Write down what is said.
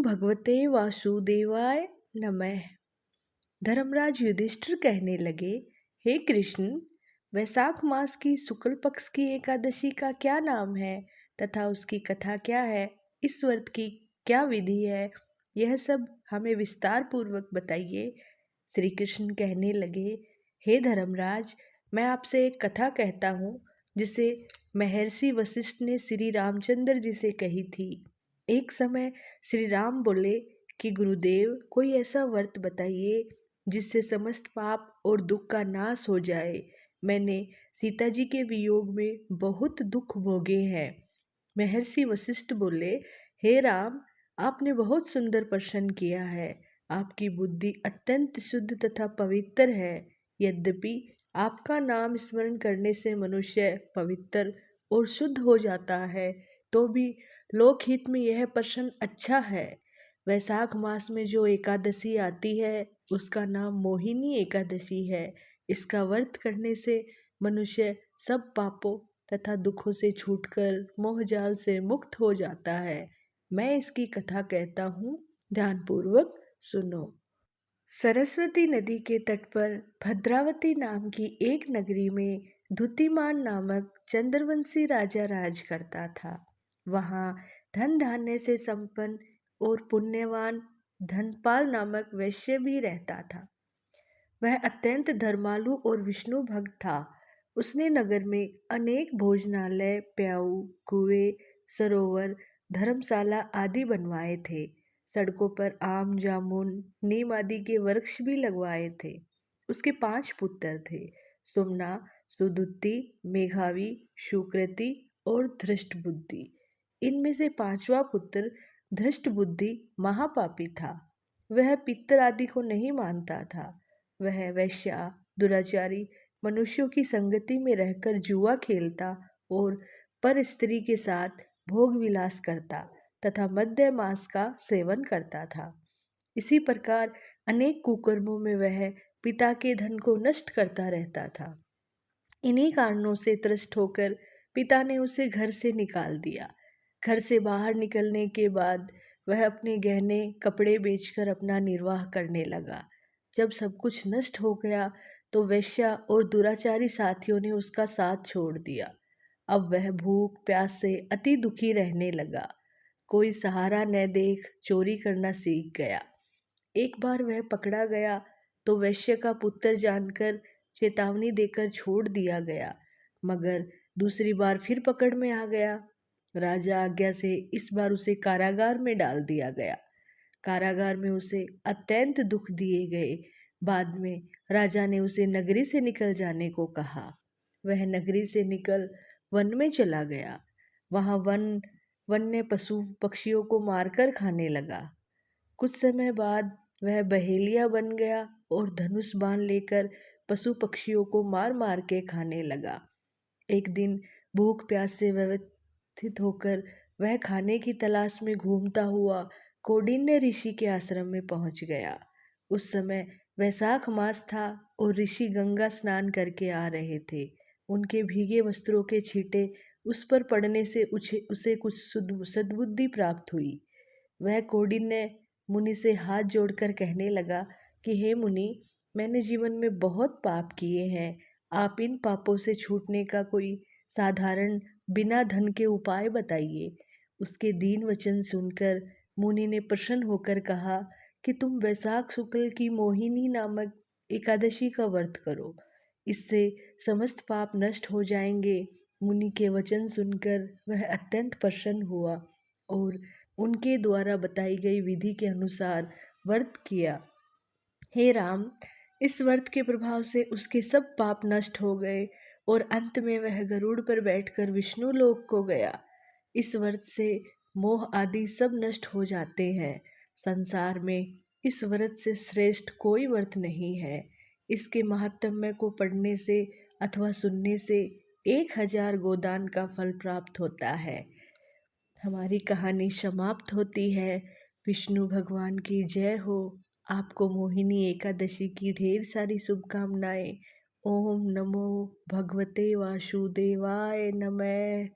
भगवते वासुदेवाय नमः। धर्मराज युधिष्ठिर कहने लगे, हे कृष्ण, वैशाख मास की शुक्ल पक्ष की एकादशी का क्या नाम है तथा उसकी कथा क्या है, इस व्रत की क्या विधि है, यह सब हमें विस्तार पूर्वक बताइए। श्री कृष्ण कहने लगे, हे धर्मराज, मैं आपसे एक कथा कहता हूँ जिसे महर्षि वशिष्ठ ने श्री रामचंद्र जी से कही थी। एक समय श्री राम बोले कि गुरुदेव, कोई ऐसा व्रत बताइए जिससे समस्त पाप और दुख का नाश हो जाए। मैंने सीता जी के वियोग में बहुत दुख भोगे हैं। महर्षि वशिष्ठ बोले, हे राम, आपने बहुत सुंदर प्रश्न किया है। आपकी बुद्धि अत्यंत शुद्ध तथा पवित्र है। यद्यपि आपका नाम स्मरण करने से मनुष्य पवित्र और शुद्ध हो जाता है, तो भी लोकहित में यह प्रश्न अच्छा है। वैशाख मास में जो एकादशी आती है उसका नाम मोहिनी एकादशी है। इसका व्रत करने से मनुष्य सब पापों तथा दुखों से छूटकर मोहजाल से मुक्त हो जाता है। मैं इसकी कथा कहता हूँ, ध्यानपूर्वक सुनो। सरस्वती नदी के तट पर भद्रावती नाम की एक नगरी में द्युतिमान नामक चंद्रवंशी राजा राज करता था। वहाँ धन धान्य से संपन्न और पुण्यवान धनपाल नामक वैश्य भी रहता था। वह अत्यंत धर्मालु और विष्णु भक्त था। उसने नगर में अनेक भोजनालय, प्याऊ, कुएं, सरोवर, धर्मशाला आदि बनवाए थे। सड़कों पर आम, जामुन, नीम आदि के वृक्ष भी लगवाए थे। उसके 5 पुत्र थे, सुमना, सुदुत्ति, मेघावी, सुकृति और धृष्टबुद्धि। इनमें से 5वां पुत्र धृष्टबुद्धि महापापी था। वह पितर आदि को नहीं मानता था। वह वैश्या, दुराचारी मनुष्यों की संगति में रहकर जुआ खेलता और पर स्त्री के साथ भोग विलास करता तथा मद्य मांस का सेवन करता था। इसी प्रकार अनेक कुकर्मों में वह पिता के धन को नष्ट करता रहता था। इन्हीं कारणों से त्रस्त होकर पिता ने उसे घर से निकाल दिया। घर से बाहर निकलने के बाद वह अपने गहने कपड़े बेचकर अपना निर्वाह करने लगा। जब सब कुछ नष्ट हो गया तो वेश्या और दुराचारी साथियों ने उसका साथ छोड़ दिया। अब वह भूख प्यास से अति दुखी रहने लगा। कोई सहारा न देख चोरी करना सीख गया। एक बार वह पकड़ा गया तो वैश्य का पुत्र जानकर चेतावनी देकर छोड़ दिया गया, मगर दूसरी बार फिर पकड़ में आ गया। राजा आज्ञा से इस बार उसे कारागार में डाल दिया गया। कारागार में उसे अत्यंत दुख दिए गए। बाद में राजा ने उसे नगरी से निकल जाने को कहा। वह नगरी से निकल वन में चला गया। वहाँ वन्य पशु पक्षियों को मारकर खाने लगा। कुछ समय बाद वह बहेलिया बन गया और धनुष बाण लेकर पशु पक्षियों को मार मार के खाने लगा। एक दिन भूख प्यास से व्यथित होकर वह खाने की तलाश में घूमता हुआ कौंडिन्य ऋषि के आश्रम में पहुंच गया। उस समय वैशाख मास था और ऋषि गंगा स्नान करके आ रहे थे। उनके भीगे वस्त्रों के छींटे उस पर पड़ने से उसे कुछ सद्बुद्धि प्राप्त हुई। वह कौंडिन्य मुनि से हाथ जोड़कर कहने लगा कि हे मुनि, मैंने जीवन में बहुत पाप किए हैं। आप इन पापों से छूटने का कोई साधारण बिना धन के उपाय बताइए। उसके दीन वचन सुनकर मुनि ने प्रसन्न होकर कहा कि तुम वैशाख शुक्ल की मोहिनी नामक एकादशी का व्रत करो, इससे समस्त पाप नष्ट हो जाएंगे। मुनि के वचन सुनकर वह अत्यंत प्रसन्न हुआ और उनके द्वारा बताई गई विधि के अनुसार व्रत किया। हे राम, इस व्रत के प्रभाव से उसके सब पाप नष्ट हो गए और अंत में वह गरुड़ पर बैठकर विष्णु लोक को गया। इस व्रत से मोह आदि सब नष्ट हो जाते हैं। संसार में इस व्रत से श्रेष्ठ कोई व्रत नहीं है। इसके महात्म्य को पढ़ने से अथवा सुनने से 1000 गोदान का फल प्राप्त होता है। हमारी कहानी समाप्त होती है। विष्णु भगवान की जय हो। आपको मोहिनी एकादशी की ढेर सारी शुभकामनाएं। ओम नमो भगवते वासुदेवाय नमः।